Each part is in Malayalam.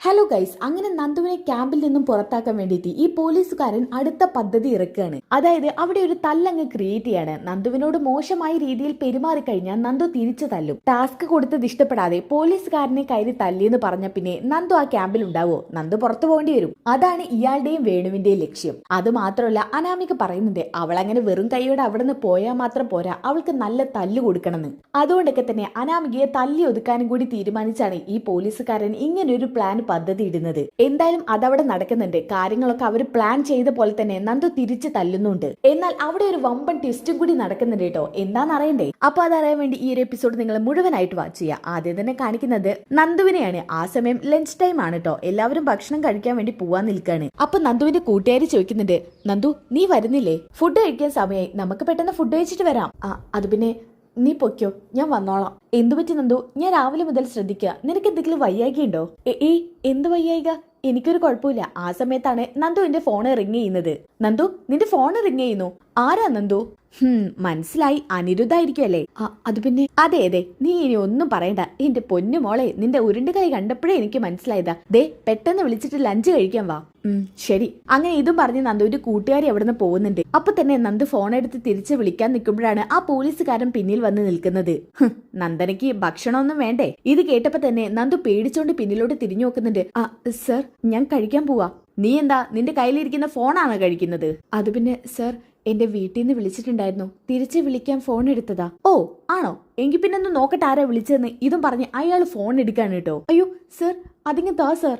ഹലോ ഗൈസ്, അങ്ങനെ നന്ദുവിനെ ക്യാമ്പിൽ നിന്നും പുറത്താക്കാൻ വേണ്ടിയിട്ട് ഈ പോലീസുകാരൻ അടുത്ത പദ്ധതി ഇറക്കുകയാണ്. അതായത് അവിടെ ഒരു തല്ലങ്ങ് ക്രിയേറ്റ് ചെയ്യാണ്. നന്ദുവിനോട് മോശമായ രീതിയിൽ പെരുമാറി കഴിഞ്ഞാൽ നന്ദു തിരിച്ചു തല്ലും. ടാസ്ക് കൊടുത്തത് ഇഷ്ടപ്പെടാതെ പോലീസുകാരനെ കയറി തല്ലിയെന്ന് പറഞ്ഞ പിന്നെ നന്ദു ആ ക്യാമ്പിൽ ഉണ്ടാവോ? നന്ദു പുറത്തു പോകേണ്ടി വരും. അതാണ് ഇയാളുടെയും വേണുവിന്റെയും ലക്ഷ്യം. അത് മാത്രമല്ല, അനാമിക പറയുന്നുണ്ട് അവൾ അങ്ങനെ വെറും കൈയോടെ അവിടെ നിന്ന് പോയാൽ മാത്രം പോരാ, അവൾക്ക് നല്ല തല്ല് കൊടുക്കണമെന്ന്. അതുകൊണ്ടൊക്കെ തന്നെ അനാമികയെ തല്ലി ഒതുക്കാനും കൂടി തീരുമാനിച്ചാണ് ഈ പോലീസുകാരൻ ഇങ്ങനൊരു പ്ലാൻ പദ്ധതി ഇടുന്നത്. എന്തായാലും അതവിടെ നടക്കുന്നുണ്ട്. കാര്യങ്ങളൊക്കെ അവർ പ്ലാൻ ചെയ്ത പോലെ തന്നെ നന്ദു തിരിച്ചു തല്ലുന്നുണ്ട്. എന്നാൽ അവിടെ ഒരു വമ്പൻ ട്വിസ്റ്റും കൂടി നടക്കുന്നുണ്ട് കേട്ടോ. എന്താണെന്ന് അറിയണ്ടേ? അപ്പൊ അതറിയാൻ വേണ്ടി ഈ ഒരു എപ്പിസോഡ് നിങ്ങൾ മുഴുവനായിട്ട് വാച്ച് ചെയ്യുക. ആദ്യം തന്നെ കാണിക്കുന്നത് നന്ദുവിനെയാണ്. ആ സമയം ലഞ്ച് ടൈം ആണ് കേട്ടോ. എല്ലാവരും ഭക്ഷണം കഴിക്കാൻ വേണ്ടി പോവാൻ നിൽക്കാണ്. അപ്പൊ നന്ദുവിന്റെ കൂട്ടുകാരി ചോദിക്കുന്നുണ്ട്, നന്ദു നീ വരുന്നില്ലേ? ഫുഡ് കഴിക്കാൻ സമയമായി, നമുക്ക് പെട്ടെന്ന് ഫുഡ് കഴിച്ചിട്ട് വരാം. അത് പിന്നെ നീ പൊയ്ക്കോ, ഞാൻ വന്നോളാം. എന്തു പറ്റി നന്ദു? ഞാൻ രാവിലെ മുതൽ ശ്രദ്ധിക്കുക. നിനക്ക് എന്തെങ്കിലും വയ്യായികയുണ്ടോ? എന്ത് വയ്യായിക? എനിക്കൊരു കുഴപ്പമില്ല. ആ സമയത്താണ് നന്ദുവിന്റെ ഫോൺ റിങ് ചെയ്യുന്നത്. നന്ദു, നിന്റെ ഫോൺ റിങ് ചെയ്യുന്നു. ആരാ നന്ദു? മനസ്സിലായി, അനിരുദ്ധായിരിക്കും അല്ലേ? അത് പിന്നെ അതെ അതെ, നീ ഇനി ഒന്നും പറയണ്ട. എന്റെ പൊന്നു മോളെ, നിന്റെ ഉരുണ്ട് കൈ കണ്ടപ്പോഴേ എനിക്ക് മനസ്സിലായതാ. ദേ പെട്ടെന്ന് വിളിച്ചിട്ട് ലഞ്ച് കഴിക്കാൻ വാ. ശരി. അങ്ങനെ ഇതും പറഞ്ഞ് നന്ദുവിന്റെ കൂട്ടുകാരി അവിടെ നിന്ന് പോകുന്നുണ്ട്. അപ്പൊ തന്നെ നന്ദു ഫോൺ എടുത്ത് തിരിച്ച് വിളിക്കാൻ നിൽക്കുമ്പോഴാണ് ആ പോലീസുകാരൻ പിന്നിൽ വന്ന് നിൽക്കുന്നത്. നന്ദനയ്ക്ക് ഭക്ഷണമൊന്നും വേണ്ടേ? ഇത് കേട്ടപ്പോ തന്നെ നന്ദു പേടിച്ചോണ്ട് പിന്നിലോട്ട് തിരിഞ്ഞു നോക്കുന്നുണ്ട്. സർ, ഞാൻ കഴിക്കാൻ പോവാ. നീ എന്താ നിന്റെ കയ്യിലിരിക്കുന്ന ഫോണാണോ കഴിക്കുന്നത്? അത് പിന്നെ സർ, എന്റെ വീട്ടിൽ നിന്ന് വിളിച്ചിട്ടുണ്ടായിരുന്നു, തിരിച്ച് വിളിക്കാൻ ഫോൺ എടുത്തതാ. ഓ ആണോ? എങ്കിൽ പിന്നെ ഒന്ന് നോക്കട്ടെ ആരാ വിളിച്ചതെന്ന്. ഇതും പറഞ്ഞ് അയാൾ ഫോൺ എടുക്കാണ് കേട്ടോ. അയ്യോ സർ, അതിങ്ങ് താ സർ.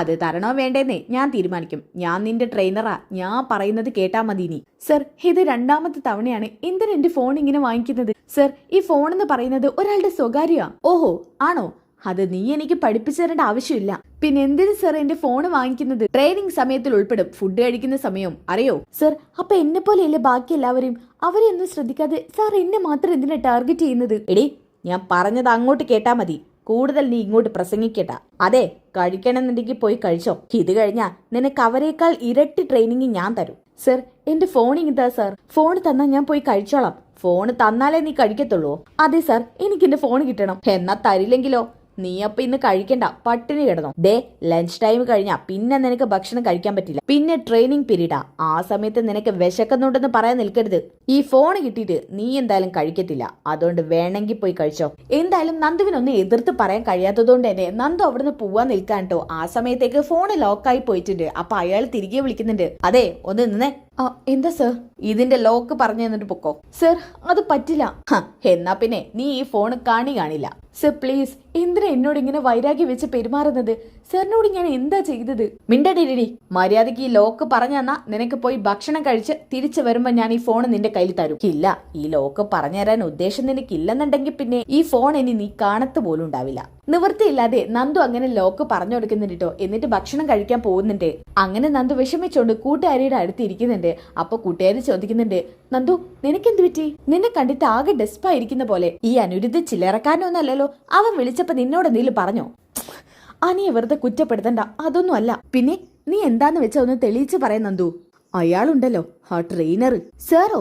അത് തരണോ വേണ്ടേന്നേ ഞാൻ തീരുമാനിക്കും. ഞാൻ നിന്റെ ട്രെയിനറാ, ഞാൻ പറയുന്നത് കേട്ടാ മതി നീ. സർ, ഇത് രണ്ടാമത്തെ തവണയാണ് എന്തിനാ എന്റെ ഫോൺ ഇങ്ങനെ വാങ്ങിക്കുന്നത്? സർ, ഈ ഫോൺ എന്ന് പറയുന്നത് ഒരാളുടെ സ്വകാര്യ. ഓഹോ ആണോ? അത് നീ എനിക്ക് പഠിപ്പിച്ചു തരേണ്ട ആവശ്യമില്ല. പിന്നെ എന്തിനു സർ എന്റെ ഫോൺ വാങ്ങിക്കുന്നത്? ട്രെയിനിങ് സമയത്തിൽ ഉൾപ്പെടും, ഫുഡ് കഴിക്കുന്ന സമയവും, അറിയോ? സർ, അപ്പൊ എന്നെ പോലെയല്ലേ ബാക്കി എല്ലാവരെയും? അവരെ ഒന്നും ശ്രദ്ധിക്കാതെ സാർ എന്നെ മാത്രം എന്തിനാ ടാർഗറ്റ് ചെയ്യുന്നത്? എടി, ഞാൻ പറഞ്ഞത് അങ്ങോട്ട് കേട്ടാ മതി. കൂടുതൽ നീ ഇങ്ങോട്ട് പ്രസംഗിക്കട്ടാ. അതെ, കഴിക്കണമെന്നുണ്ടെങ്കിൽ പോയി കഴിച്ചോ. ഇത് കഴിഞ്ഞാ നിനക്ക് അവരെക്കാൾ ഇരട്ടി ട്രെയിനിങ് ഞാൻ തരും. സർ, എന്റെ ഫോൺ ഇങ്ങതാ സർ. ഫോൺ തന്നാ ഞാൻ പോയി കഴിച്ചോളാം. ഫോൺ തന്നാലേ നീ കഴിക്കത്തുള്ളൂ? അതെ സർ, എനിക്ക് എന്റെ ഫോൺ കിട്ടണം. എന്നാ തരില്ലെങ്കിലോ? നീ അപ്പൊ ഇന്ന് കഴിക്കണ്ട, പട്ടിണി കിടന്നോ. ദേ ലഞ്ച് ടൈം കഴിഞ്ഞാ പിന്നെ നിനക്ക് ഭക്ഷണം കഴിക്കാൻ പറ്റില്ല. പിന്നെ ട്രെയിനിങ് പീരീഡാ. ആ സമയത്ത് നിനക്ക് വിശക്കുന്നുണ്ടെന്ന് പറയാൻ നിൽക്കരുത്. ഈ ഫോൺ കിട്ടിയിട്ട് നീ എന്തായാലും കഴിക്കത്തില്ല. അതുകൊണ്ട് വേണമെങ്കിൽ പോയി കഴിച്ചോ. എന്തായാലും നന്ദുവിനൊന്നും എതിർത്ത് പറയാൻ കഴിയാത്തതുകൊണ്ട് തന്നെ നന്ദു അവിടുന്ന് പോവാൻ നിൽക്കാൻ കേട്ടോ. ആ സമയത്തേക്ക് ഫോണ് ലോക്കായി പോയിട്ടുണ്ട്. അപ്പൊ അയാൾ തിരികെ വിളിക്കുന്നുണ്ട്. അതെ, ഒന്ന് നിന്നേ. എന്താ സർ? ഇതിന്റെ ലോക്ക് പറഞ്ഞു തന്നിട്ട് പൊക്കോ. സർ, അത് പറ്റില്ല. എന്നാ പിന്നെ നീ ഈ ഫോൺ കാണില്ല. സർ പ്ലീസ്, എന്തിനാ എന്നോട് ഇങ്ങനെ വൈരാഗ്യം വെച്ച് പെരുമാറുന്നത്? സാറിനോട് ഞാൻ എന്താ ചെയ്തത്? മിണ്ടടിരി. മര്യാദക്ക് ഈ ലോക്ക് പറഞ്ഞു തന്നാ നിനക്ക് പോയി ഭക്ഷണം കഴിച്ച് തിരിച്ചു വരുമ്പോ ഞാൻ ഈ ഫോൺ നിന്റെ കയ്യിൽ തരും. ഇല്ല, ഈ ലോക്ക് പറഞ്ഞു തരാൻ ഉദ്ദേശം നിനക്കില്ലെന്നുണ്ടെങ്കിൽ പിന്നെ ഈ ഫോൺ ഇനി നീ കാണത്ത് പോലും ഉണ്ടാവില്ല. നിവൃത്തിയില്ലാതെ നന്ദു അങ്ങനെ ലോക്ക് പറഞ്ഞു കൊടുക്കുന്നുണ്ട് കേട്ടോ. എന്നിട്ട് ഭക്ഷണം കഴിക്കാൻ പോകുന്നുണ്ട്. അങ്ങനെ നന്ദു വിഷമിച്ചോണ്ട് കൂട്ടുകാരിയുടെ അടുത്ത് ഇരിക്കുന്നുണ്ട്. അപ്പൊ കൂട്ടുകാരി ചോദിക്കുന്നുണ്ട്, നന്ദു നിനക്കെന്ത് പറ്റി? നിന്നെ കണ്ടിട്ട് ആകെ ഡെസ്പായിരിക്കുന്ന പോലെ. ഈ അനിരുദ്ധ ചില്ലറക്കാരനൊന്നല്ലല്ലോ. അവൻ വിളിച്ചപ്പോ നിന്നോട് എന്തെങ്കിലും പറഞ്ഞോ? അനിയെ വെറുതെ കുറ്റപ്പെടുത്തണ്ട, അതൊന്നും അല്ല. പിന്നെ നീ എന്താന്ന് വെച്ചാ ഒന്ന് തെളിയിച്ച് പറയാൻ നന്ദു. അയാളുണ്ടല്ലോ, ആ ട്രെയിനർ. സാറോ?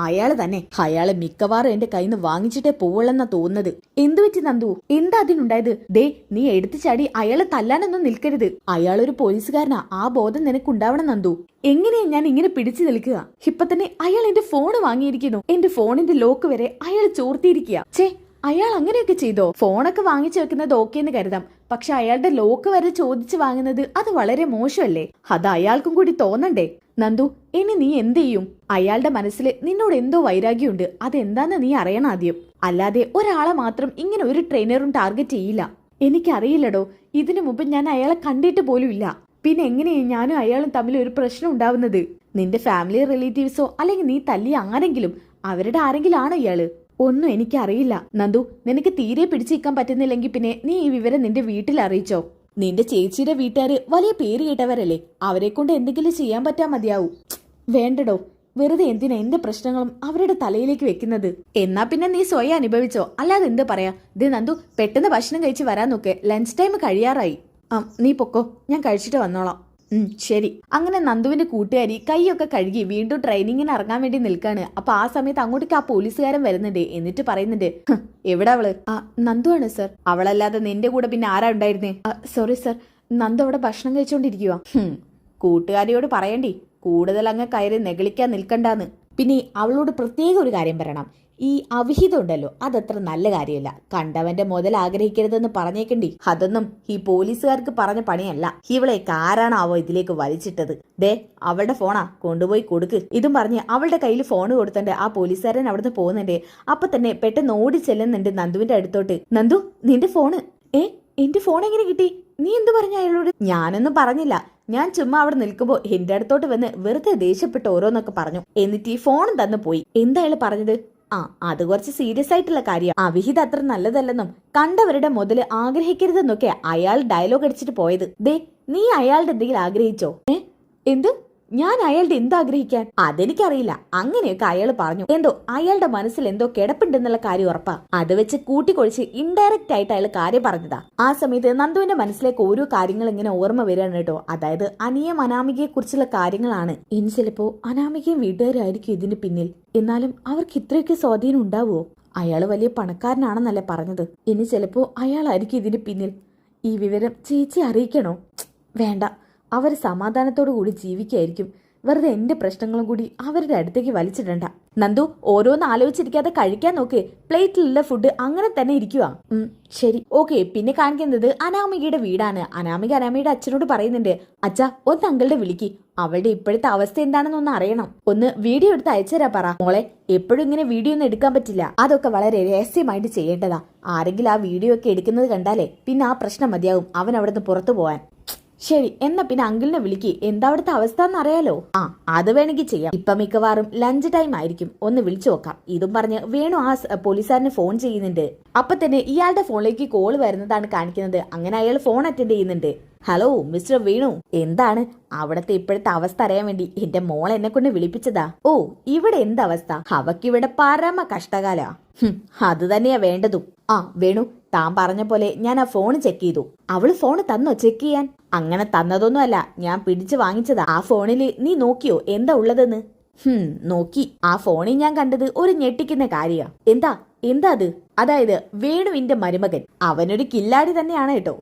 അയാള് തന്നെ. അയാളെ മിക്കവാറും എന്റെ കയ്യിൽ നിന്ന് വാങ്ങിച്ചിട്ടേ പോവുള്ളെന്നാ തോന്നുന്നത്. എന്തു പറ്റി നന്ദു? എന്താ അതിനുണ്ടായത്? ദേ നീ എടുത്തു ചാടി അയാളെ തല്ലാനൊന്നും നിൽക്കരുത്. അയാളൊരു പോലീസുകാരനാ. ആ ബോധം നിനക്കുണ്ടാവണം നന്ദു. എങ്ങനെയാ ഞാൻ ഇങ്ങനെ പിടിച്ചു നിൽക്കുക? ഇപ്പൊ തന്നെ അയാൾ എന്റെ ഫോൺ വാങ്ങിയിരിക്കുന്നു. എന്റെ ഫോണിന്റെ ലോക്ക് വരെ അയാൾ ചോർത്തിയിരിക്കുക. ഛേ, അയാൾ അങ്ങനെയൊക്കെ ചെയ്തോ? ഫോണൊക്കെ വാങ്ങിച്ചു വെക്കുന്നത് ഓക്കേന്ന് കരുതാം, പക്ഷെ അയാളുടെ ലോക്ക് വരെ ചോദിച്ചു വാങ്ങുന്നത് അത് വളരെ മോശമല്ലേ? അത് അയാൾക്കും കൂടി തോന്നണ്ടേ? നന്ദു, ഇനി നീ എന്ത് ചെയ്യും? അയാളുടെ മനസ്സിൽ നിന്നോട് എന്തോ വൈരാഗ്യമുണ്ട്. അതെന്താന്ന് നീ അറിയണം ആദ്യം. അല്ലാതെ ഒരാളെ മാത്രം ഇങ്ങനെ ഒരു ട്രെയിനറും ടാർഗറ്റ് ചെയ്യില്ല. എനിക്കറിയില്ലടോ, ഇതിനു മുമ്പ് ഞാൻ അയാളെ കണ്ടിട്ട് പോലും ഇല്ല. പിന്നെ എങ്ങനെയാ ഞാനും അയാളും തമ്മിൽ ഒരു പ്രശ്നം ഉണ്ടാവുന്നത്? നിന്റെ ഫാമിലി റിലേറ്റീവ്സോ അല്ലെങ്കിൽ നീ തല്ലിയ ആരെങ്കിലും, അവരുടെ ആരെങ്കിലും ആണോ ഇയാള്? ഒന്നും എനിക്കറിയില്ല നന്ദു. നിനക്ക് തീരെ പിടിച്ചിരിക്കാൻ പറ്റുന്നില്ലെങ്കിൽ പിന്നെ നീ ഈ വിവരം നിന്റെ വീട്ടിൽ അറിയിച്ചോ. നിന്റെ ചേച്ചിയുടെ വീട്ടുകാര് വലിയ പേര് കേട്ടവരല്ലേ. അവരെ കൊണ്ട് എന്തെങ്കിലും ചെയ്യാൻ പറ്റാൻ മതിയാവൂ. വേണ്ടടോ, വെറുതെ എന്തിനാ എന്റെ പ്രശ്നങ്ങളും അവരുടെ തലയിലേക്ക് വെക്കുന്നത്? എന്നാ പിന്നെ നീ സ്വയം അനുഭവിച്ചോ, അല്ലാതെ എന്ത് പറയാ. ദേ നന്ദു, പെട്ടെന്ന് ഭക്ഷണം കഴിച്ച് വരാൻ നോക്ക്. ലഞ്ച് ടൈം കഴിയാറായി. നീ പൊക്കോ, ഞാൻ കഴിച്ചിട്ട് വന്നോളാം. ശരി. അങ്ങനെ നന്ദുവിന്റെ കൂട്ടുകാരി കൈയൊക്കെ കഴുകി വീണ്ടും ട്രെയിനിങ്ങിന് ഇറങ്ങാൻ വേണ്ടി നിൽക്കാണ്. അപ്പൊ ആ സമയത്ത് അങ്ങോട്ടേക്ക് ആ പോലീസുകാരൻ വരുന്നുണ്ട്. എന്നിട്ട് പറയുന്നുണ്ട്, എവിടെ അവള്? നന്ദു ആണ് സർ. അവളല്ലാതെ നിന്റെ കൂടെ പിന്നെ ആരാ ഉണ്ടായിരുന്നേ? സോറി സർ, നന്ദു അവിടെ ഭക്ഷണം കഴിച്ചോണ്ടിരിക്കുക. കൂട്ടുകാരിയോട് പറയണ്ടി കൂടുതൽ അങ്ങ് കയറി നെഗളിക്കാൻ നിൽക്കണ്ടാന്ന്. പിന്നെ അവളോട് പ്രത്യേക ഒരു കാര്യം പറയണം, ഈ അവിഹിതം ഉണ്ടല്ലോ അതത്ര നല്ല കാര്യമല്ല. കണ്ടവന്റെ മുതൽ ആഗ്രഹിക്കരുതെന്ന് പറഞ്ഞേക്കണ്ടി. അതൊന്നും ഈ പോലീസുകാർക്ക് പറഞ്ഞ പണിയല്ല. ഇവളെയൊക്കെ ആരാണാവോ ഇതിലേക്ക് വലിച്ചിട്ടത്? ദേ അവളുടെ ഫോണാ, കൊണ്ടുപോയി കൊടുക്ക്. ഇതും പറഞ്ഞ് അവളുടെ കയ്യിൽ ഫോൺ കൊടുത്തിട്ട് ആ പോലീസുകാരൻ അവിടുന്ന് പോകുന്നുണ്ട്. അപ്പൊ തന്നെ പെട്ടെന്ന് ഓടി ചെല്ലുന്നുണ്ട് നന്ദുവിന്റെ അടുത്തോട്ട്. നന്ദു, നിന്റെ ഫോണ്. എന്റെ ഫോൺ എങ്ങനെ കിട്ടി? നീ എന്ത് പറഞ്ഞ അയാളോട്? ഞാനൊന്നും പറഞ്ഞില്ല. ഞാൻ ചുമ്മാ അവിടെ നിൽക്കുമ്പോ എന്റെ അടുത്തോട്ട് വന്ന് വെറുതെ ദേഷ്യപ്പെട്ട് ഓരോന്നൊക്കെ പറഞ്ഞു. എന്നിട്ട് ഈ ഫോണും തന്നു പോയി. എന്താ അയാൾ പറഞ്ഞത്? അത് കുറച്ച് സീരിയസ് ആയിട്ടുള്ള കാര്യം. അവിഹിതം അത്ര നല്ലതല്ലെന്നും കണ്ടവരുടെ മുതല് ആഗ്രഹിക്കരുതെന്നൊക്കെ അയാൾ ഡയലോഗ് അടിച്ചിട്ട് പോയത്. ദേ, നീ അയാളുടെ എന്തെങ്കിലും ആഗ്രഹിച്ചോ? എന്ത്? ഞാൻ അയാളുടെ എന്താഗ്രഹിക്കാൻ? അതെനിക്കറിയില്ല. അങ്ങനെയൊക്കെ അയാൾ പറഞ്ഞു. എന്തോ അയാളുടെ മനസ്സിൽ എന്തോ കിടപ്പുണ്ടെന്നുള്ള കാര്യം ഉറപ്പാ. അത് വെച്ച് കൂട്ടിക്കൊഴിച്ച് ഇൻഡയറക്റ്റ് ആയിട്ട് അയാൾ കാര്യം പറഞ്ഞതാ. ആ സമയത്ത് നന്ദുവിന്റെ മനസ്സിലേക്ക് ഓരോ കാര്യങ്ങൾ ഇങ്ങനെ ഓർമ്മ വരികയാണ് കേട്ടോ. അതായത് അനിയം അനാമികയെ കുറിച്ചുള്ള കാര്യങ്ങളാണ്. ഇനി ചിലപ്പോ അനാമികയും വീട്ടുകാരായിരിക്കും ഇതിന് പിന്നിൽ. എന്നാലും അവർക്ക് ഇത്രയൊക്കെ സ്വാധീനം ഉണ്ടാവുമോ? അയാൾ വലിയ പണക്കാരനാണെന്നല്ലേ പറഞ്ഞത്. ഇനി ചിലപ്പോ അയാളായിരിക്കും ഇതിന് പിന്നിൽ. ഈ വിവരം ചേച്ചി അറിയിക്കണോ? വേണ്ട, അവർ സമാധാനത്തോടു കൂടി ജീവിക്കായിരിക്കും. വെറുതെ എന്റെ പ്രശ്നങ്ങളും കൂടി അവരുടെ അടുത്തേക്ക് വലിച്ചിടണ്ട. നന്ദു, ഓരോന്ന് ആലോചിച്ചിരിക്കാതെ കഴിക്കാൻ നോക്ക്. പ്ലേറ്റിലുള്ള ഫുഡ് അങ്ങനെ തന്നെ ഇരിക്കുക. ശരി. ഓക്കെ. പിന്നെ കാണിക്കുന്നത് അനാമികയുടെ വീടാണ്. അനാമിക അനാമികയുടെ അച്ഛനോട് പറയുന്നുണ്ട്, അച്ഛാ ഒന്ന് അങ്കിളുടെ വിളിക്ക്. അവളുടെ ഇപ്പോഴത്തെ അവസ്ഥ എന്താണെന്ന് ഒന്ന് അറിയണം. ഒന്ന് വീഡിയോ എടുത്ത് അയച്ചുതരാ പറ. മോളെ, എപ്പോഴും ഇങ്ങനെ വീഡിയോ ഒന്നും എടുക്കാൻ പറ്റില്ല. അതൊക്കെ വളരെ രഹസ്യമായിട്ട് ചെയ്യേണ്ടതാ. ആരെങ്കിലും ആ വീഡിയോ ഒക്കെ എടുക്കുന്നത് കണ്ടാലേ പിന്നെ ആ പ്രശ്നം മതിയാകും അവൻ അവിടുന്ന് പുറത്തു പോവാൻ. ശരി, എന്നാ പിന്നെ അങ്കിളിനെ വിളിക്ക്. എന്താ അവിടുത്തെ അവസ്ഥ എന്നറിയാലോ? അത് വേണമെങ്കിൽ ചെയ്യാം. ഇപ്പൊ മിക്കവാറും ലഞ്ച് ടൈം ആയിരിക്കും. ഒന്ന് വിളിച്ചു നോക്കാം. ഇതും പറഞ്ഞ് വേണു ആ പോലീസുകാരന് ഫോൺ ചെയ്യുന്നുണ്ട്. അപ്പൊ തന്നെ ഇയാളുടെ ഫോണിലേക്ക് കോൾ വരുന്നതാണ് കാണിക്കുന്നത്. അങ്ങനെ അയാൾ ഫോൺ അറ്റൻഡ് ചെയ്യുന്നുണ്ട്. ഹലോ മിസ്റ്റർ വേണു, എന്താണ് അവിടത്തെ ഇപ്പോഴത്തെ അവസ്ഥ അറിയാൻ വേണ്ടി എന്റെ മോൾ എന്നെ കൊണ്ട് വിളിപ്പിച്ചതാ. ഓ, ഇവിടെ എന്തവസ്ഥ? അവക്കിവിടെ പരമ കഷ്ടകാല. അത് തന്നെയാ വേണ്ടതും. വേണു, താൻ പറഞ്ഞ പോലെ ഞാൻ ആ ഫോൺ ചെക്ക് ചെയ്തു. അവള് ഫോണ് തന്നോ ചെക്ക് ചെയ്യാൻ? അങ്ങനെ തന്നതൊന്നും അല്ല, ഞാൻ പിടിച്ചു വാങ്ങിച്ചതാ. ആ ഫോണില് നീ നോക്കിയോ എന്താ ഉള്ളതെന്ന്? നോക്കി. ആ ഫോണിൽ ഞാൻ കണ്ടത് ഒരു ഞെട്ടിക്കുന്ന കാര്യ. എന്താ അത്? അതായത് വേണുവിന്റെ മരുമകൻ അവനൊരു കില്ലാടി തന്നെയാണ് കേട്ടോ.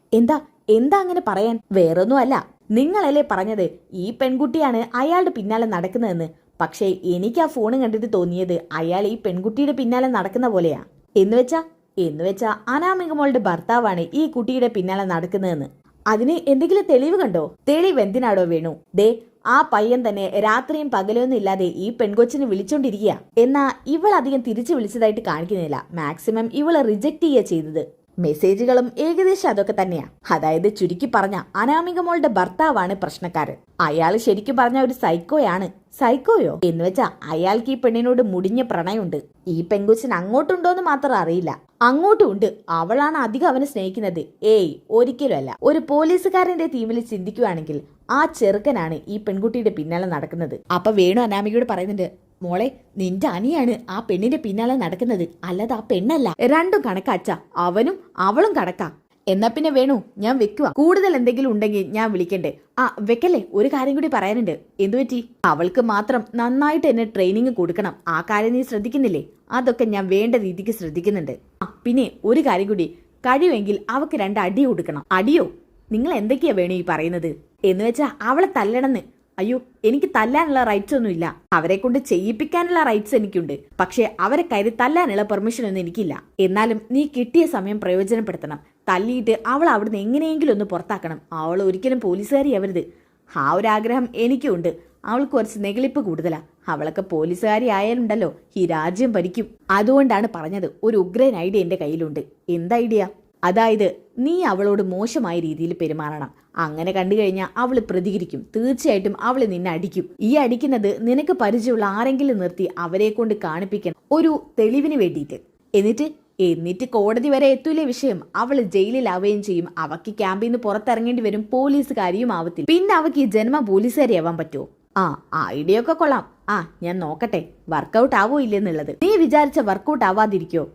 എന്താ അങ്ങനെ പറയാൻ? വേറൊന്നും അല്ല, നിങ്ങളല്ലേ പറഞ്ഞത് ഈ പെൺകുട്ടിയാണ് അയാളുടെ പിന്നാലെ നടക്കുന്നതെന്ന്. പക്ഷേ എനിക്ക് ആ ഫോൺ കണ്ടിട്ട് തോന്നിയത് അയാൾ ഈ പെൺകുട്ടിയുടെ പിന്നാലെ നടക്കുന്ന പോലെയാ. എന്നുവെച്ചാ അനാമിക മോളുടെ ഭർത്താവാണ് ഈ കുട്ടിയുടെ പിന്നാലെ നടക്കുന്നതെന്ന്. അതിന് എന്തെങ്കിലും തെളിവ് കണ്ടോ? തെളിവ് എന്തിനാടോ വേണു? ദേ, ആ പയ്യൻ തന്നെ രാത്രിയും പകലൊന്നും ഇല്ലാതെ ഈ പെൺകൊച്ചിനെ വിളിച്ചോണ്ടിരിക്കുക. എന്നാ ഇവൾ അധികം തിരിച്ചു വിളിച്ചതായിട്ട് കാണിക്കുന്നില്ല. മാക്സിമം ഇവളെ റിജക്ട് ചെയ്യുക ചെയ്തത്. മെസ്സേജുകളും ഏകദേശം അതൊക്കെ തന്നെയാ. അതായത് ചുരുക്കി പറഞ്ഞ അനാമിക മോളുടെ ഭർത്താവാണ് പ്രശ്നക്കാരൻ. അയാൾ ശരിക്കും പറഞ്ഞ ഒരു സൈക്കോയാണ്. സൈക്കോയോ? എന്ന് വെച്ചാ അയാൾക്ക് ഈ പെണ്ണിനോട് മുടിഞ്ഞ പ്രണയമുണ്ട്. ഈ പെൺകൊച്ചിന് അങ്ങോട്ടുണ്ടോന്ന് മാത്രം അറിയില്ല. അങ്ങോട്ടും ഉണ്ട്. അവളാണ് അധികം അവനെ സ്നേഹിക്കുന്നത്. ഒരിക്കലും അല്ല. ഒരു പോലീസുകാരന്റെ ടീമിൽ ചിന്തിക്കുകയാണെങ്കിൽ ആ ചെറുക്കനാണ് ഈ പെൺകുട്ടിയുടെ പിന്നാലെ നടക്കുന്നത്. അപ്പൊ വേണു അനാമികയോട് പറയുന്നുണ്ട്, മോളെ, നിന്റെ അനിയാണ് ആ പെണ്ണിന്റെ പിന്നാലെ നടക്കുന്നത്, അല്ലാതെ ആ പെണ്ണല്ല. രണ്ടും കണക്കാച്ച. അവനും അവളും കണക്കാ. എന്നാ പിന്നെ വേണു, ഞാൻ വെക്കുക. കൂടുതൽ എന്തെങ്കിലും ഉണ്ടെങ്കിൽ ഞാൻ വിളിക്കണ്ടേ? വെക്കല്ലേ. ഒരു കാര്യം കൂടി പറയാനുണ്ട്. എന്തുപറ്റി? അവൾക്ക് മാത്രം നന്നായിട്ട് എന്നെ ട്രെയിനിങ് കൊടുക്കണം. ആ കാര്യം നീ ശ്രദ്ധിക്കുന്നില്ലേ? അതൊക്കെ ഞാൻ വേണ്ട രീതിക്ക് ശ്രദ്ധിക്കുന്നുണ്ട്. പിന്നെ ഒരു കാര്യം കൂടി, കഴിയുമെങ്കിൽ അവക്ക് 2 അടി കൊടുക്കണം. അടിയോ? നിങ്ങൾ എന്തൊക്കെയാ വേണു ഈ പറയുന്നത്? എന്ന് വെച്ചാ അവളെ തല്ലണമെന്ന്. അയ്യോ, എനിക്ക് തല്ലാനുള്ള റൈറ്റ്സ് ഒന്നുമില്ല. അവരെ കൊണ്ട് ചെയ്യിപ്പിക്കാനുള്ള റൈറ്റ്സ് എനിക്കുണ്ട്. പക്ഷെ അവരെ കയറി തല്ലാനുള്ള പെർമിഷൻ ഒന്നും എനിക്കില്ല. എന്നാലും നീ കിട്ടിയ സമയം പ്രയോജനപ്പെടുത്തണം. തല്ലിയിട്ട് അവൾ അവിടുന്ന് എങ്ങനെയെങ്കിലും ഒന്ന് പുറത്താക്കണം. അവൾ ഒരിക്കലും പോലീസുകാരി ആവരുത്. ആ ഒരു ആഗ്രഹം എനിക്കും ഉണ്ട്. അവൾക്ക് കുറച്ച് നെഗളിപ്പ് കൂടുതലാ. അവളൊക്കെ പോലീസുകാരി ആയാലുണ്ടല്ലോ ഈ രാജ്യം ഭരിക്കും. അതുകൊണ്ടാണ് പറഞ്ഞത്. ഒരു ഉഗ്രൻ ഐഡിയ എന്റെ കയ്യിലുണ്ട്. എന്ത് ഐഡിയ? അതായത് നീ അവളോട് മോശമായ രീതിയിൽ പെരുമാറണം. അങ്ങനെ കണ്ടു കഴിഞ്ഞാൽ അവള് പ്രതികരിക്കും. തീർച്ചയായിട്ടും അവള് നിന്നെ അടിക്കും. ഈ അടിക്കുന്നത് നിനക്ക് പരിചയമുള്ള ആരെങ്കിലും നിർത്തി അവരെ കൊണ്ട് കാണിപ്പിക്കണം, ഒരു തെളിവിന് വേണ്ടിയിട്ട്. എന്നിട്ട് കോടതി വരെ എത്തൂലേ വിഷയം. അവള് ജയിലിലാവുകയും ചെയ്യും. അവക്ക് ക്യാമ്പിൽ നിന്ന് പുറത്തിറങ്ങേണ്ടി വരും. പോലീസുകാരിയും ആവത്തില്ല. പിന്നെ അവക്ക് ഈ ജന്മ പോലീസുകാരി ആവാൻ പറ്റുമോ? ഐഡിയ ഒക്കെ കൊള്ളാം. ഞാൻ നോക്കട്ടെ വർക്കൗട്ട് ആവോ ഇല്ലെന്നുള്ളത്. നീ വിചാരിച്ച വർക്കൗട്ട് ആവാതിരിക്കോ?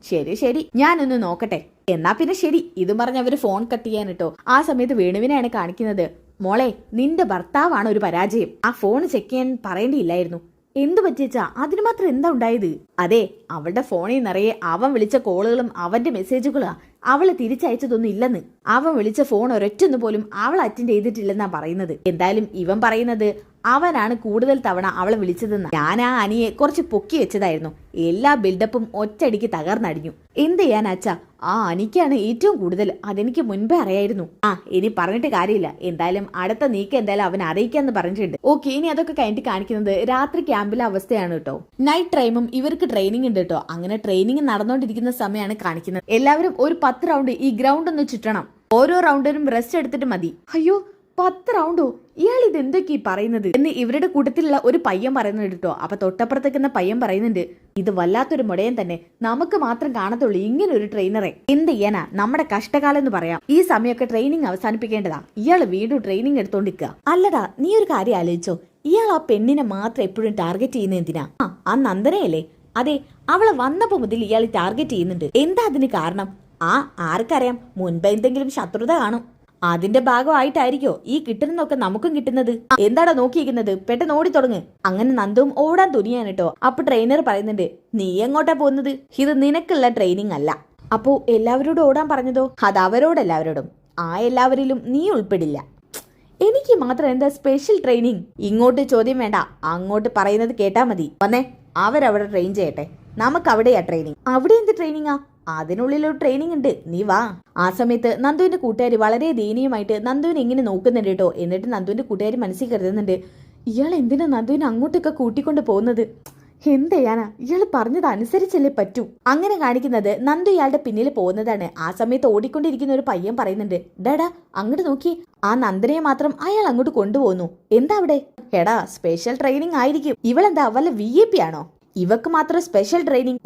ശരി, ഞാനൊന്ന് നോക്കട്ടെ. എന്നാ പിന്നെ ശരി. ഇതും പറഞ്ഞ് അവര് ഫോൺ കട്ട് ചെയ്യാൻ ഇട്ടോ. ആ സമയത്ത് വേണുവിനെയാണ് കാണിക്കുന്നത്. മോളെ, നിന്റെ ഭർത്താവാണ് ഒരു പരാജയം. ആ ഫോൺ ചെക്ക് ചെയ്യാൻ പറയേണ്ടിയില്ലായിരുന്നു. എന്തു പറ്റിയച്ചാ? അതിന് മാത്രം എന്താ ഉണ്ടായത്? അതെ, അവളുടെ ഫോണിൽ നിറയെ അവൻ വിളിച്ച കോളുകളും അവന്റെ മെസ്സേജുകളാ. അവള് തിരിച്ചയച്ചതൊന്നും ഇല്ലെന്ന്. അവൻ വിളിച്ച ഫോൺ ഒരൊറ്റൊന്നു പോലും അവൾ അറ്റൻഡ് ചെയ്തിട്ടില്ലെന്നാ പറയുന്നത്. എന്തായാലും ഇവൻ പറയുന്നത് അവനാണ് കൂടുതൽ തവണ അവളെ വിളിച്ചതെന്ന്. ഞാൻ ആ അനിയെ കുറച്ച് പൊക്കി വെച്ചതായിരുന്നു. എല്ലാ ബിൽഡപ്പും ഒറ്റയടിക്ക് തകർന്നടിഞ്ഞു. എന്ത് ചെയ്യാൻ അച്ഛാ, ആ അനിക്കാണ് ഏറ്റവും കൂടുതൽ. അതെനിക്ക് മുൻപേ അറിയായിരുന്നു. ഇനി പറഞ്ഞിട്ട് കാര്യമില്ല. എന്തായാലും അടുത്ത നീക്കം എന്തായാലും അവൻ അറിയിക്കാന്ന് പറഞ്ഞിട്ടുണ്ട്. ഓക്കെ, ഇനി അതൊക്കെ കഴിഞ്ഞിട്ട് കാണിക്കുന്നത് രാത്രി ക്യാമ്പിലെ അവസ്ഥയാണ് കേട്ടോ. നൈറ്റ് ടൈമും ഇവർക്ക് ട്രെയിനിങ് ഉണ്ട് കേട്ടോ. അങ്ങനെ ട്രെയിനിങ് നടന്നുകൊണ്ടിരിക്കുന്ന സമയമാണ് കാണിക്കുന്നത്. എല്ലാവരും ഒരു 10 റൗണ്ട് ഈ ഗ്രൗണ്ട് ഒന്ന് ചുറ്റണം. ഓരോ റൗണ്ടിനും റെസ്റ്റ് എടുത്തിട്ട് മതി. അയ്യോ, 10 റൗണ്ടോ? ഇയാൾ ഇത് എന്തൊക്കെയാ പറയുന്നത് എന്ന് ഇവരുടെ കൂട്ടത്തിലുള്ള ഒരു പയ്യൻ പറയുന്നുണ്ട് കേട്ടോ. അപ്പൊ തൊട്ടപ്പുറത്തേക്കുന്ന പയ്യൻ പറയുന്നുണ്ട്, ഇത് വല്ലാത്തൊരു മുടയൻ തന്നെ. നമുക്ക് മാത്രം കാണത്തുള്ളൂ ഇങ്ങനെ ഒരു ട്രെയിനറെ. എന്ത് ചെയ്യാനാ, നമ്മുടെ കഷ്ടകാലം എന്ന് പറയാം. ഈ സമയമൊക്കെ ട്രെയിനിങ് അവസാനിപ്പിക്കേണ്ടതാ. ഇയാൾ വീണ്ടും ട്രെയിനിങ് എടുത്തോണ്ടിരിക്കുക. അല്ലടാ, നീ ഒരു കാര്യം ആലോചിച്ചോ? ഇയാൾ ആ പെണ്ണിനെ മാത്രം എപ്പോഴും ടാർഗറ്റ് ചെയ്യുന്ന എന്തിനാ? ആ നന്ദനയല്ലേ? അതെ, അവളെ വന്നപ്പോ മുതൽ ഇയാൾ ടാർഗറ്റ് ചെയ്യുന്നുണ്ട്. എന്താ അതിന് കാരണം? ആർക്കറിയാം, മുൻപ് എന്തെങ്കിലും ശത്രുത കാണും. അതിന്റെ ഭാഗമായിട്ടായിരിക്കോ ഈ കിട്ടുന്നതൊക്കെ നമുക്കും കിട്ടുന്നത്. എന്താടാ നോക്കിയിരിക്കുന്നത്? പെട്ടെന്ന് ഓടി തുടങ്ങ്. അങ്ങനെ നന്ദുവും ഓടാൻ തുനിയാണ് കേട്ടോ. അപ്പൊ ട്രെയിനർ പറയുന്നുണ്ട്, നീ എങ്ങോട്ടാ പോകുന്നത്? ഇത് നിനക്കുള്ള ട്രെയിനിങ് അല്ല. അപ്പോ എല്ലാവരോടും ഓടാൻ പറഞ്ഞതോ? അത് അവരോടെല്ലാവരോടും. ആ എല്ലാവരിലും നീ ഉൾപ്പെടില്ല. എനിക്ക് മാത്രം എന്താ സ്പെഷ്യൽ ട്രെയിനിങ്? ഇങ്ങോട്ട് ചോദ്യം വേണ്ട, അങ്ങോട്ട് പറയുന്നത് കേട്ടാ മതി. വന്നേ, അവരവിടെ ട്രെയിൻ ചെയ്യട്ടെ. നമുക്ക് അവിടെയാ ട്രെയിനിങ്. അവിടെ എന്ത് ട്രെയിനിങ്ങാ? അതിനുള്ളിലൊരു ട്രെയിനിങ് ഉണ്ട്, നീ വാ. ആ സമയത്ത് നന്ദുവിന്റെ കൂട്ടുകാരി വളരെ ദയനീയമായിട്ട് നന്ദുവിനെ ഇങ്ങനെ നോക്കുന്നുണ്ട് കേട്ടോ. എന്നിട്ട് നന്ദുവിന്റെ കൂട്ടുകാരി മനസ്സിൽ കരുതുന്നുണ്ട്, ഇയാൾ എന്തിനാ നന്ദുവിനെ അങ്ങോട്ടൊക്കെ കൂട്ടിക്കൊണ്ട് പോകുന്നത്? എന്ത് ചെയ്യാനാ, ഇയാൾ പറഞ്ഞത് അനുസരിച്ചല്ലേ പറ്റൂ. അങ്ങനെ കാണിക്കുന്നത് നന്ദു ഇയാളുടെ പിന്നിൽ പോകുന്നതാണ്. ആ സമയത്ത് ഓടിക്കൊണ്ടിരിക്കുന്ന ഒരു പയ്യൻ പറയുന്നുണ്ട്, ഡാടാ അങ്ങോട്ട് നോക്കി, ആ നന്ദനയെ മാത്രം അയാൾ അങ്ങോട്ട് കൊണ്ടുപോകുന്നു. എന്താ അവിടെ? എടാ, സ്പെഷ്യൽ ട്രെയിനിങ് ആയിരിക്കും. ഇവളെന്താ വല്ല VIP ആണോ? ഇവക്ക് മാത്രം സ്പെഷ്യൽ ട്രെയിനിങ്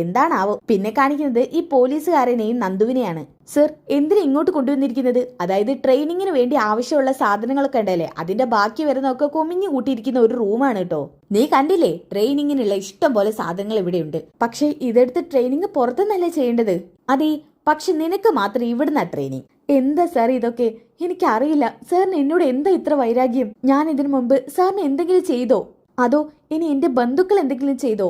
എന്താണാവോ. പിന്നെ കാണിക്കുന്നത് ഈ പോലീസുകാരനെയും നന്ദുവിനെയാണ്. സർ, എന്തിനാ ഇങ്ങോട്ട് കൊണ്ടുവന്നിരിക്കുന്നത്? അതായത് ട്രെയിനിങ്ങിന് വേണ്ടി ആവശ്യമുള്ള സാധനങ്ങളൊക്കെ ഉണ്ടല്ലേ, അതിന്റെ ബാക്കി വരുന്നതൊക്കെ കൊമിഞ്ഞു കൂട്ടിയിരിക്കുന്ന ഒരു റൂമാണ് കേട്ടോ. നീ കണ്ടില്ലേ, ട്രെയിനിങ്ങിനുള്ള ഇഷ്ടം പോലെ സാധനങ്ങൾ ഇവിടെയുണ്ട്. പക്ഷെ ഇതെടുത്ത് ട്രെയിനിങ് പുറത്തുനിന്നല്ലേ ചെയ്യേണ്ടത്? അതെ, പക്ഷെ നിനക്ക് മാത്രം ഇവിടുന്ന ട്രെയിനിങ്. എന്താ സാർ ഇതൊക്കെ? എനിക്കറിയില്ല. സാറിന് എന്നോട് എന്താ ഇത്ര വൈരാഗ്യം? ഞാൻ ഇതിനു മുമ്പ് സാറിന് എന്തെങ്കിലും ചെയ്തോ? അതോ ഇനി എന്റെ ബന്ധുക്കൾ എന്തെങ്കിലും ചെയ്തോ?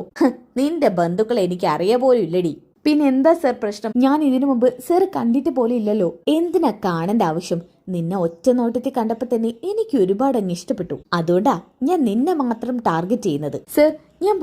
നിന്റെ ബന്ധുക്കൾ എനിക്ക് അറിയ പോലും ഇല്ലടി. പിന്നെ എന്താ സർ പ്രശ്നം? ഞാൻ ഇതിനു മുമ്പ് സർ കണ്ടിട്ട് പോലും ഇല്ലല്ലോ. എന്തിനാ കാണേണ്ട ആവശ്യം? നിന്നെ ഒറ്റ നോട്ടത്തിൽ കണ്ടപ്പോ തന്നെ എനിക്ക് ഒരുപാട് അങ്ങ് ഇഷ്ടപ്പെട്ടു. അതുകൊണ്ടാ ഞാൻ നിന്നെ മാത്രം ടാർഗറ്റ് ചെയ്യുന്നത്. സർ, ഞാൻ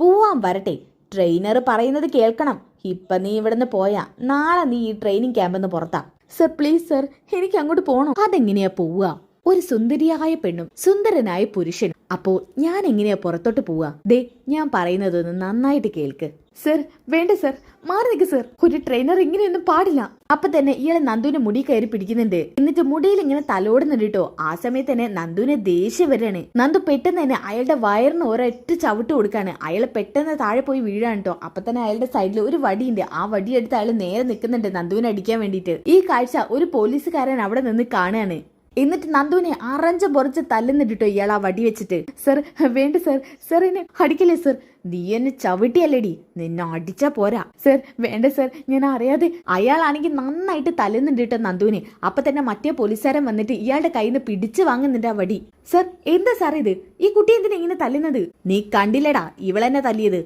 പോവാൻ വരട്ടെ. ട്രെയിനർ പറയുന്നത് കേൾക്കണം. ഇപ്പൊ നീ ഇവിടുന്ന് പോയാ നാളെ നീ ഈ ട്രെയിനിങ് ക്യാമ്പെന്ന് പുറത്താ. സർ പ്ലീസ് സർ, എനിക്ക് അങ്ങോട്ട് പോകണം. അതെങ്ങനെയാ പോവുക? ഒരു സുന്ദരിയായ പെണ്ണും സുന്ദരനായ പുരുഷനും. അപ്പോ ഞാൻ എങ്ങനെയാ പുറത്തോട്ട് പോവാ? ദേ, ഞാൻ പറയുന്നതൊന്ന് നന്നായിട്ട് കേൾക്ക്. സർ, വേണ്ട സർ, മാറി നിൽക്ക് സർ. ഒരു ട്രെയിനർ ഇങ്ങനെയൊന്നും പാടില്ല. അപ്പൊ തന്നെ ഇയാളെ നന്ദുവിന്റെ മുടി കയറി പിടിക്കുന്നുണ്ട്. എന്നിട്ട് മുടിയിൽ ഇങ്ങനെ തലോടുന്നുണ്ട് കേട്ടോ. ആ സമയത്ത് തന്നെ നന്ദുവിനെ ദേഷ്യം വരികയാണ്. നന്ദു പെട്ടെന്ന് തന്നെ അയാളുടെ വയറിന് ഒരൊറ്റ ചവിട്ട് കൊടുക്കാണ്. അയാൾ പെട്ടെന്ന് താഴെ പോയി വീഴാണ് കേട്ടോ. അപ്പൊ തന്നെ അയാളുടെ സൈഡിൽ ഒരു വടിയുണ്ട്. ആ വടി എടുത്ത് അയാൾ നേരെ നിൽക്കുന്നുണ്ട് നന്ദുവിനെ അടിക്കാൻ വേണ്ടിയിട്ട്. ഈ കാഴ്ച ഒരു പോലീസുകാരൻ അവിടെ നിന്ന് കാണുകയാണ്. എന്നിട്ട് നന്ദുവിനെ അറഞ്ച് പൊറച്ച് തല്ലുന്നിട്ടോ ഇയാൾ ആ വടി വെച്ചിട്ട്. സർ, വേണ്ട സർ, സർ എന്നെ അടിക്കല്ലേ സർ. നീ എന്നെ ചവിട്ടിയല്ലേടി, നിന്നെ അടിച്ചാ പോരാ. സർ, വേണ്ട സർ, ഞാൻ അറിയാതെ. അയാളാണെങ്കിൽ നന്നായിട്ട് തല്ലുന്നുണ്ട് കേട്ടോ നന്ദുവിനെ. അപ്പൊ തന്നെ മറ്റേ പോലീസുകാരൻ വന്നിട്ട് ഇയാളുടെ കയ്യിൽ നിന്ന് പിടിച്ചു വാങ്ങുന്നുണ്ട് ആ വടി. സർ, എന്താ സാർ ഇത്? ഈ കുട്ടി എന്തിനാ ഇങ്ങനെ തല്ലുന്നത്? നീ കണ്ടില്ലടാ, ഇവളെന്നെ തല്ലിയത്.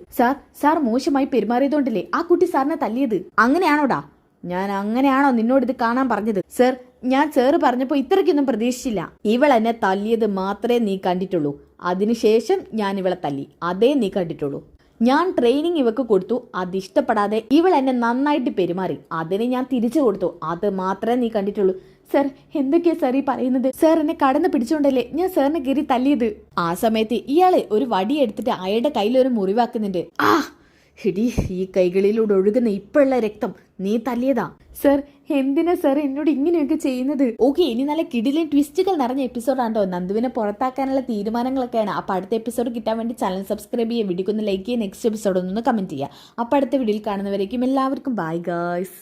സാർ മോശമായി പെരുമാറിയതുകൊണ്ടല്ലേ ആ കുട്ടി സാറിനെ തല്ലിയത്? അങ്ങനെയാണോടാ? ഞാൻ അങ്ങനെയാണോ നിന്നോട് ഇത് കാണാൻ പറഞ്ഞത്? സർ, ഞാൻ സാറ് പറഞ്ഞപ്പോ ഇത്രയ്ക്കൊന്നും പ്രതീക്ഷിച്ചില്ല. ഇവൾ എന്നെ തല്ലിയത് മാത്രമേ നീ കണ്ടിട്ടുള്ളൂ. അതിനുശേഷം ഞാൻ ഇവളെ തല്ലി, അതേ നീ കണ്ടിട്ടുള്ളൂ. ഞാൻ ട്രെയിനിങ് ഇവക്ക് കൊടുത്തു, അതിഷ്ടപ്പെടാതെ ഇവൾ എന്നെ നന്നായിട്ട് പെരുമാറി, അതിന് ഞാൻ തിരിച്ചു കൊടുത്തു, അത് മാത്രമേ നീ കണ്ടിട്ടുള്ളൂ. സർ, എന്തൊക്കെയാ സാർ ഈ പറയുന്നത്? സാർ എന്നെ കടന്ന് പിടിച്ചോണ്ടല്ലേ ഞാൻ സാറിനെ കയറി തല്ലിയത്. ആ സമയത്ത് ഇയാളെ ഒരു വടി എടുത്തിട്ട് അയാളുടെ കയ്യിൽ ഒരു മുറിവാക്കുന്നുണ്ട്. എടി, ഈ കൈകളിലൂടെ ഒഴുകുന്ന ഇപ്പോഴുള്ള രക്തം നീ തല്ലിയതാ. സർ, എന്തിനാ സർ എന്നോട് ഇങ്ങനെയൊക്കെ ചെയ്യുന്നത്? ഓക്കെ, ഇനി നല്ല കിടിലൻ ട്വിസ്റ്റുകൾ നിറഞ്ഞ എപ്പിസോഡാണോ. നന്ദുവിനെ പുറത്താക്കാനുള്ള തീരുമാനങ്ങളൊക്കെയാണ്. അപ്പൊ അടുത്ത എപ്പിസോഡ് കിട്ടാൻ വേണ്ടി ചാനൽ സബ്സ്ക്രൈബ് ചെയ്യുക, വീഡിയോക്ക് ഒന്ന് ലൈക്ക് ചെയ്യുക, നെക്സ്റ്റ് എപ്പിസോഡ് ഒന്ന് കമന്റ് ചെയ്യുക. അപ്പൊ അടുത്ത വീഡിയോയിൽ കാണുന്നവരേക്കും എല്ലാവർക്കും ബൈ ഗായ്സ്.